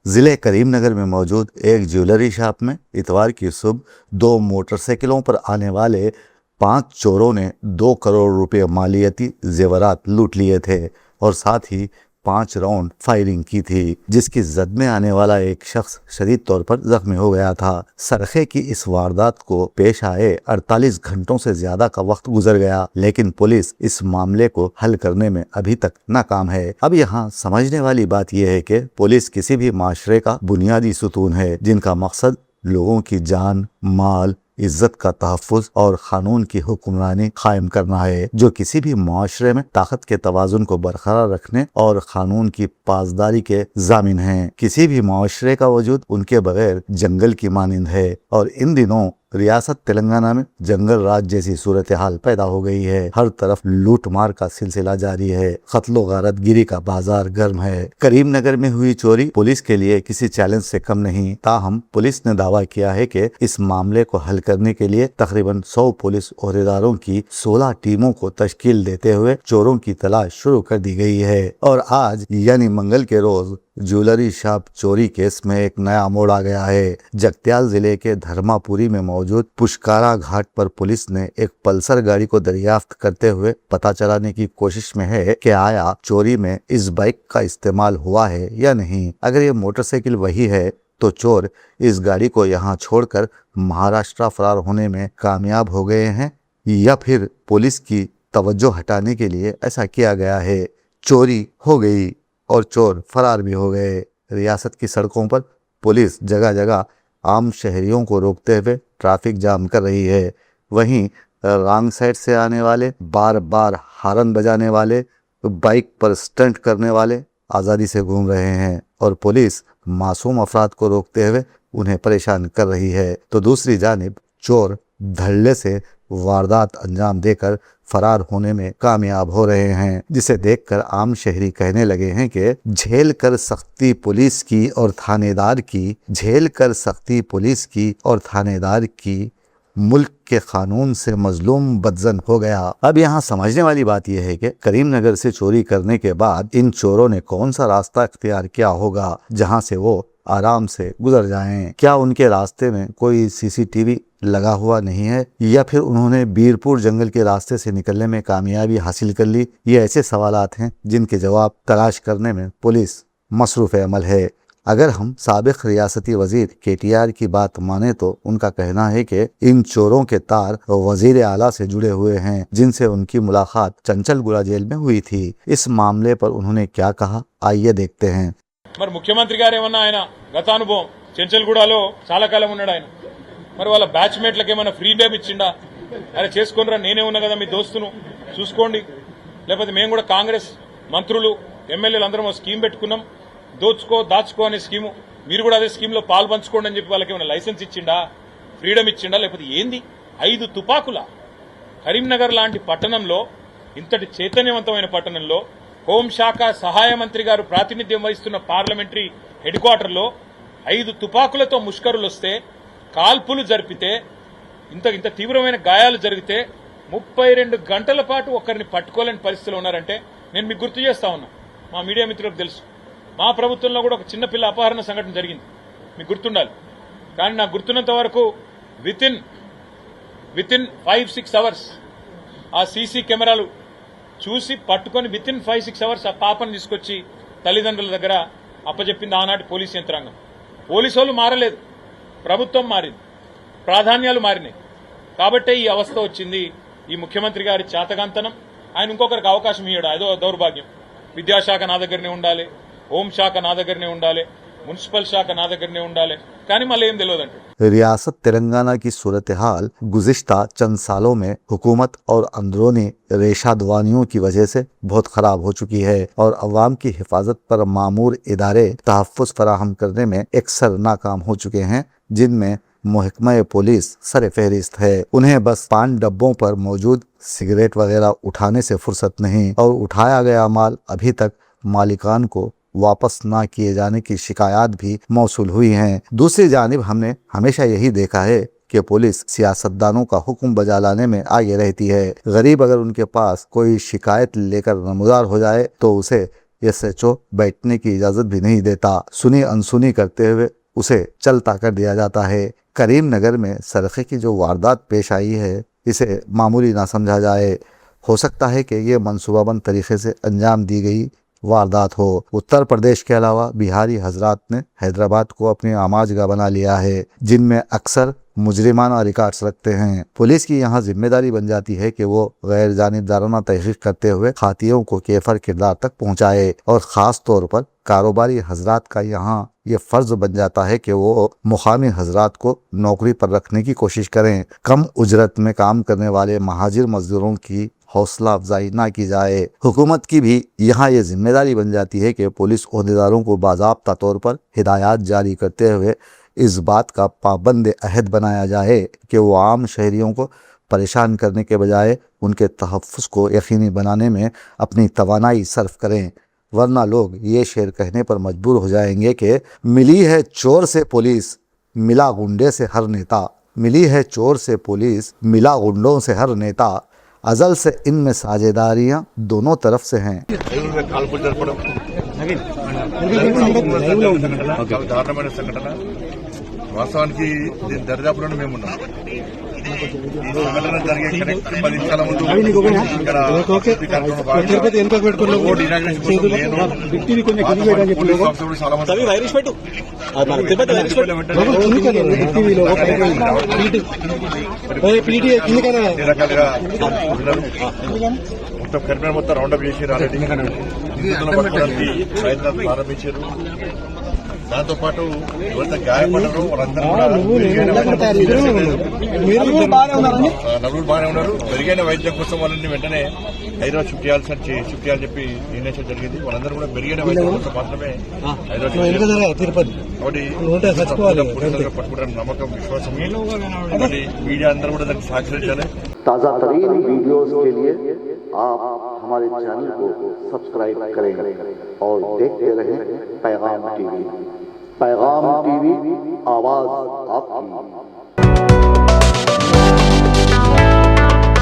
जिले करीम नगर में मौजूद एक ज्वेलरी शॉप में इतवार की सुबह दो मोटरसाइकिलों पर आने वाले 5 चोरों ने 2 करोड़ रुपए मालियती जेवरात लूट लिए थे और साथ ही 5 राउंड फायरिंग की थी, जिसकी जद में आने वाला एक शख्स शदीद तौर पर जख्मी हो गया था। सरखे की इस वारदात को पेश आए 48 घंटों से ज्यादा का वक्त गुजर गया, लेकिन पुलिस इस मामले को हल करने में अभी तक नाकाम है। अब यहाँ समझने वाली बात यह है कि पुलिस किसी भी माशरे का बुनियादी सुतून है, जिनका मकसद लोगों की जान, माल, इज्जत का तहफ़्फ़ुज़ और कानून की हुक्मरानी कायम करना है, जो किसी भी माशरे में ताकत के तवाज़ुन को बरकरार रखने और कानून की पासदारी के ज़ामिन हैं। किसी भी माशरे का वजूद उनके बगैर जंगल की मानिंद है और इन दिनों रियासत तेलंगाना में जंगल राज जैसी सूरत हाल पैदा हो गई है। हर तरफ लूट मार का सिलसिला जारी है, कत्लो गारत गिरी का बाजार गर्म है। करीम नगर में हुई चोरी पुलिस के लिए किसी चैलेंज से कम नहीं। ताहम पुलिस ने दावा किया है कि इस मामले को हल करने के लिए तकरीबन 100 पुलिस ओहदेदारों की 16 टीमों को तश्कील देते हुए चोरों की तलाश शुरू कर दी गई है। और आज यानी मंगल के रोज ज्वेलरी शॉप चोरी केस में एक नया मोड़ आ गया है। जगत्याल जिले के धर्मापुरी में मौजूद पुष्कारा घाट पर पुलिस ने एक पल्सर गाड़ी को दरियाफ्त करते हुए पता चलाने की कोशिश में है कि आया चोरी में इस बाइक का इस्तेमाल हुआ है या नहीं। अगर ये मोटरसाइकिल वही है तो चोर इस गाड़ी को यहाँ छोड़कर महाराष्ट्र फरार होने में कामयाब हो गए हैं या फिर पुलिस की तवज्जो हटाने के लिए ऐसा किया गया है। चोरी हो गई और चोर फरार भी हो गए। रियासत की सड़कों पर पुलिस जगह जगह आम शहरियों को रोकते हुए ट्रैफिक जाम कर रही है। वहीं रॉन्ग साइड से आने वाले, बार बार हॉर्न बजाने वाले, बाइक पर स्टंट करने वाले आज़ादी से घूम रहे हैं और पुलिस मासूम अफराद को रोकते हुए उन्हें परेशान कर रही है। तो दूसरी जानिब चोर धड़ल्ले से वारदात अंजाम देकर फरार होने में कामयाब हो रहे हैं, जिसे देखकर आम शहरी कहने लगे हैं कि झेल कर सख्ती पुलिस की और थानेदार की, झेल कर सख्ती पुलिस की और थानेदार की, मुल्क के कानून से मजलूम बदजन हो गया। अब यहाँ समझने वाली बात यह है कि करीम नगर से चोरी करने के बाद इन चोरों ने कौन सा रास्ता इख्तियार किया होगा जहाँ से वो आराम से गुजर जाएं। क्या उनके रास्ते में कोई सीसीटीवी लगा हुआ नहीं है या फिर उन्होंने बीरपुर जंगल के रास्ते से निकलने में कामयाबी हासिल कर ली? ये ऐसे सवालात हैं जिनके जवाब तलाश करने में पुलिस मसरूफ़ अमल है। अगर हम साबिक रियासती वजीर KTR की बात माने तो उनका कहना है कि इन चोरों के तार वजीर आला से जुड़े हुए हैं, जिनसे उनकी मुलाकात चंचलगुड़ा जेल में हुई थी। इस मामले पर उन्होंने क्या कहा, आइए देखते हैं। మరి ముఖ్యమంత్రి గారు ఏమన్నా ఆయన గతానుభవం చెంచల్గూడలో చాలా కాలం ఉన్నాడు ఆయన, మరి వాళ్ళ బ్యాచ్మేట్లకు ఏమైనా ఫ్రీడమ్ ఇచ్చిండా? అరే చేసుకోనరా, నేనే ఉన్నా కదా మీ దోస్తును చూసుకోండి, లేకపోతే మేము కూడా కాంగ్రెస్ మంత్రులు ఎమ్మెల్యేలు అందరం ఒక స్కీమ్ పెట్టుకున్నాం, దోచుకో దాచుకో అనే స్కీము, మీరు కూడా అదే స్కీమ్ లో పాలు పంచుకోండి అని చెప్పి వాళ్ళకి ఏమైనా లైసెన్స్ ఇచ్చిండా, ఫ్రీడమ్ ఇచ్చిండా, లేకపోతే ఏంది? 5 తుపాకుల కరీంనగర్ లాంటి పట్టణంలో, ఇంతటి చైతన్యవంతమైన పట్టణంలో హోంశాఖ సహాయ మంత్రి గారు ప్రాతినిధ్యం వహిస్తున్న పార్లమెంటరీ హెడ్ క్వార్టర్లో 5 తుపాకులతో ముష్కరులు వస్తే, కాల్పులు జరిపితే, ఇంత తీవ్రమైన గాయాలు జరిగితే 32 గంటల పాటు ఒకరిని పట్టుకోలేని పరిస్థితిలో ఉన్నారంటే నేను మీకు గుర్తు చేస్తా ఉన్నా, మా మీడియా మిత్రులకు తెలుసు, మా ప్రభుత్వంలో కూడా ఒక చిన్నపిల్ల అపహరణ సంఘటన జరిగింది, మీకు గుర్తుండాలి. కానీ నాకు గుర్తున్నంత వరకు విత్ ఇన్ 5-6 అవర్స్ ఆ సీసీ కెమెరాలు చూసి పట్టుకొని విత్ ఇన్ 5-6 అవర్స్ ఆ పాపను తీసుకొచ్చి తల్లిదండ్రుల దగ్గర అప్పచెప్పింది ఆనాటి పోలీస్ యంత్రాంగం. పోలీసు వాళ్ళు మారలేదు, ప్రభుత్వం మారింది, ప్రాధాన్యాలు మారినాయి. కాబట్టే ఈ అవస్థ వచ్చింది. ఈ ముఖ్యమంత్రి గారి చేతగాంతనం, ఆయన ఇంకొకరికి అవకాశం ఇవ్వడం అదో దౌర్భాగ్యం. విద్యాశాఖ నా దగ్గరనే ఉండాలి, హోంశాఖ నా దగ్గరనే ఉండాలి, మున్సిపల్ శాఖ నా దగ్గరనే ఉండాలి, కానీ మళ్ళీ ఏం తెలియదంటే। रियासत तेलंगाना की सूरत हाल गुज़िश्ता चंद सालों में हुकूमत और अंदरूनी रेशादवानियों की वजह से बहुत खराब हो चुकी है और अवाम की हिफाजत पर मामूर इदारे तहफ़्फ़ुज़ फराहम करने में अक्सर नाकाम हो चुके हैं, जिनमें महकमा पुलिस सर फहरिस्त है। उन्हें बस पान डब्बों पर मौजूद सिगरेट वगैरह उठाने से फुर्सत नहीं और उठाया गया माल अभी तक मालिकान को वापस ना किए जाने की शिकायत भी मौसूल हुई हैं। दूसरी जानिब हमने हमेशा यही देखा है कि पुलिस सियासतदानों का हुक्म बजा लाने में आगे रहती है। गरीब अगर उनके पास कोई शिकायत लेकर नमूदार हो जाए तो उसे SHO बैठने की इजाजत भी नहीं देता। सुनी अनसुनी करते हुए उसे चलता कर दिया जाता है। करीम नगर में सरखे की जो वारदात पेश आई है, इसे मामूली ना समझा जाए। हो सकता है कि ये मनसूबाबंद तरीके से अंजाम दी गई वारदात हो। उत्तर प्रदेश के अलावा बिहारी हजरात ने हैदराबाद को अपनी आमाजगाह बना लिया है, जिनमें अक्सर मुजरिमाना रिकॉर्ड्स रखते हैं। पुलिस की यहाँ जिम्मेदारी बन जाती है कि वो गैर जानिबदाराना तहकीक करते हुए खातियों को केफर किरदार तक पहुँचाए, और ख़ास तौर पर कारोबारी हजरात का यहाँ ये फ़र्ज बन जाता है कि वो मुकामी हजरात को नौकरी पर रखने की कोशिश करें। कम उजरत में काम करने वाले महाजिर मजदूरों की हौसला अफजाई ना की जाए। हुकूमत की भी यहाँ ये जिम्मेदारी बन जाती है कि पुलिस ओहदेदारों को बाज़ाब्ता तौर पर हिदायत जारी करते हुए इस बात का पाबंद अहद बनाया जाए कि वो आम शहरियों को परेशान करने के बजाय उनके तहफ़्फ़ुज़ को यकीनी बनाने में अपनी तवानाई सर्फ करें, वरना लोग ये शेर कहने पर मजबूर हो जाएंगे कि मिली है चोर से पुलिस, मिला गुंडे से हर नेता। मिली है चोर से पुलिस, मिला गुंडों से हर नेता। अजल से इनमें साझेदारियां दोनों तरफ से हैं। దారుణమైన సంఘటన. వాస్తవానికి దీని దరిదాపులోనే మేము ఉన్నాం. ఈ సంఘటన జరిగే కరెక్ట్ 10 నిమిషాల ముందు ఇక్కడ తిరుపతి వెనుక పెట్టుకున్నాం. పోలీస్ ఆఫీసర్లు చాలా మంది రకాలుగా మొత్తం కరీంనగర్ మొత్తం రౌండప్ చేసి ఆల్రెడీ పట్టుకోవడానికి ప్రయత్నాలు ప్రారంభించారు. దాంతో పాటు ఎవరైతే గాయపడ్డారో వాళ్ళందరూ కూడా నలుగురు బాగానే ఉన్నారు. మెరుగైన వైద్యం కోసం వాళ్ళని వెంటనే హైదరాబాద్ షిఫ్ట్ చేయాలని చెప్పి నిర్ణయించడం జరిగింది. వాళ్ళందరూ కూడా మెరుగైన వైద్యం కోసం మాత్రమే హైదరాబాద్ తిరుపతి కాబట్టి పట్టుకుంటారని నమ్మకం, విశ్వాసం. మరి మీడియా అందరూ కూడా దానికి సహకరించాలి. ताज़ा तरीन वीडियोस के लिए आप हमारे चैनल को सब्सक्राइब करें और देखते रहें पैगाम टीवी। पैगाम टीवी, आवाज़ आपकी।